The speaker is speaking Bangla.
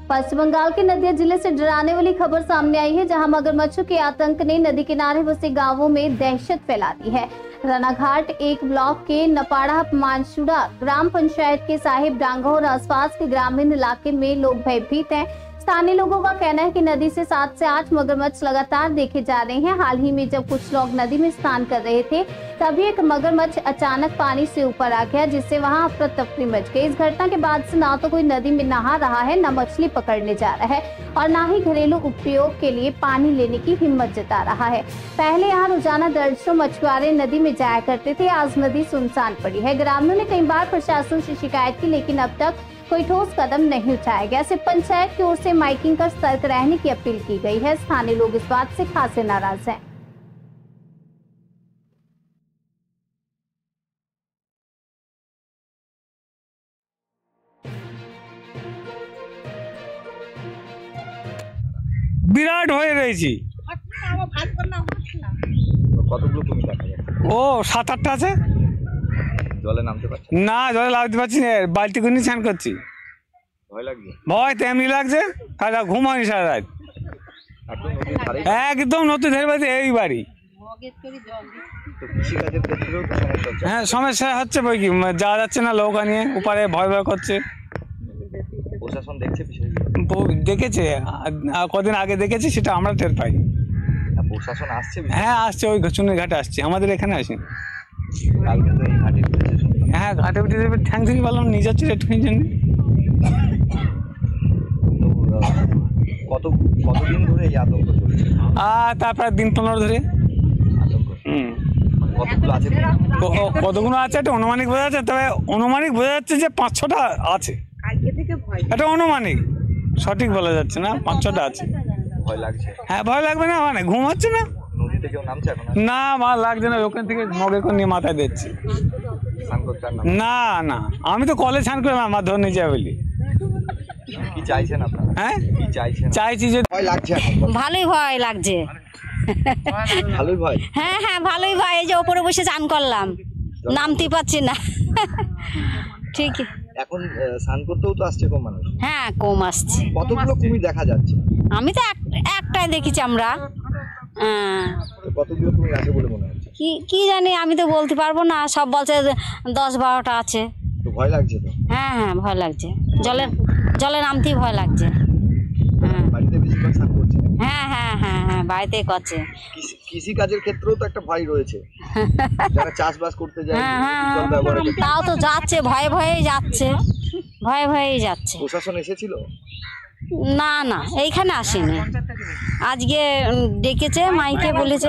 पश्चिम बंगाल के नदिया जिले से डराने वाली खबर सामने आई है, जहां मगरमच्छों के आतंक ने नदी किनारे बसे गांवों में दहशत फैला दी है। रानाघाट एक ब्लॉक के नपाड़ा मानसुड़ा ग्राम पंचायत के साहिब डांगा और आसपास के ग्रामीण इलाके में लोग भयभीत हैं। स्थानीय लोगों का कहना है कि नदी से 7 से 8 मगरमच्छ लगातार देखे जा रहे हैं। हाल ही में जब कुछ लोग नदी में स्नान कर रहे थे, तभी एक मगरमच्छ अचानक पानी से ऊपर आ गया, जिससे वहां अफरा तफरी मच गई। इस घटना के बाद से ना तो कोई नदी में नहा रहा है, न मछली पकड़ने जा रहा है और न ही घरेलू उपयोग के लिए पानी लेने की हिम्मत जता रहा है। पहले यहाँ रोजाना दर्जनों मछुआरे नदी में जाया करते थे, आज नदी सुनसान पड़ी है। ग्रामीणों ने कई बार प्रशासन से शिकायत की, लेकिन अब तक कोई ठोस कदम नहीं उठाया गया। सिर्फ पंचायत की ओर से माइकिंग कर सतर्क रहने की अपील की गई है। स्थानीय लोग इस बात से खासे नाराज हैं। বিরাট হয়ে রয়েছি। কতগুলো কুমির দেখা যাচ্ছে? ও 7-8টা আছে। জলে নামতে পারছে না, জলে নামতে পারছি না, বালতি করে নিয়ে স্নান করছি। ভয় লাগছে? ভয় তো এমনি লাগছে, সারা ঘুম হয়নি সারা রাত। একদম নতুন ধরে বাড়ি, এই বাড়ি। তো কৃষিকাজের ক্ষেত্রেও তো সমস্যা হচ্ছে? হ্যাঁ, সমস্যা হচ্ছে বই কি, যাওয়া যাচ্ছে না, নৌকা নিয়ে উপরে ভয় ভয় করছে। প্রশাসন দেখছে বিষয়টা? দেখেছে, কদিন আগে দেখেছি, সেটা আমরা টের পাই। প্রশাসন আসছে? হ্যাঁ আসছে, ওই চুনের ঘাটে আসছে, আমাদের এখানে আসেনি। কালকে তো এই ঘাটে উঠেছে শুনলাম। হ্যাঁ, ঘাটে উঠে ঠ্যাং থেকে বললাম নিয়ে যাচ্ছে একটুখানি জন্য। কতদিন ধরে এই আতঙ্ক চলছে? তারপরে দিন 15 ধরে আতঙ্ক। কতগুলো আছে? কতগুলো আছে এটা অনুমানিক বোঝা যাচ্ছে, তবে অনুমানিক বোঝা যাচ্ছে যে 5-6টা আছে। এটা অনুমানিক, সঠিক বলা যাচ্ছে না, 5-6টা আছে। ভয় লাগছে? হ্যাঁ, ভয় লাগবে না, মানে ঘুম হচ্ছে না। নদীতে কেউ নামছে এখন? না, মা লাগছে না, ওখান থেকে মগে করে নিয়ে মাথায় দিচ্ছি। স্নান করতে আর না না, আমি তো কলে স্নান করলাম, আমার ধরে নিয়ে যাবে বলি। কি চাইছেন আপনারা? হ্যাঁ, কি চাইছেন? চাইছি যে ভয় লাগছে এখন? ভালোই ভয় লাগছে। ভালোই ভয়? হ্যাঁ হ্যাঁ, ভালোই ভয়। এই যে ওপরে বসে চান করলাম, নামতে পারছি না। ঠিক। এখন স্নান করতেও তো আসছে কম মানুষ? হ্যাঁ, কম আসছে। কতগুলো কুমির দেখা যাচ্ছে? আমি তো একটাই দেখেছি আমরা। কতগুলো কুমির আছে বলে মনে হচ্ছে? কি জানি, আমি তো বলতে পারবো না। সব বলছে 10-12টা আছে। তো ভয় লাগছে তো? হ্যাঁ হ্যাঁ, ভয় লাগছে। জলে নামতেই ভয় লাগছে। বাড়িতে বেশিরভাগ স্নান করছে? হ্যাঁ হ্যাঁ হ্যাঁ হ্যাঁ, বাড়িতেই করছে। কৃষি কাজের ক্ষেত্রেও তো একটা ভয় রয়েছে, যারা চাষবাস করতে যায়। হ্যাঁ হ্যাঁ, তাও তো যাচ্ছে, ভয়ে ভয়েই যাচ্ছে, ভয়ে ভয়েই যাচ্ছে। প্রশাসন এসেছিল? না না, এইখানে আসেনি। আজকে ডেকেছে, মাইকে বলেছে।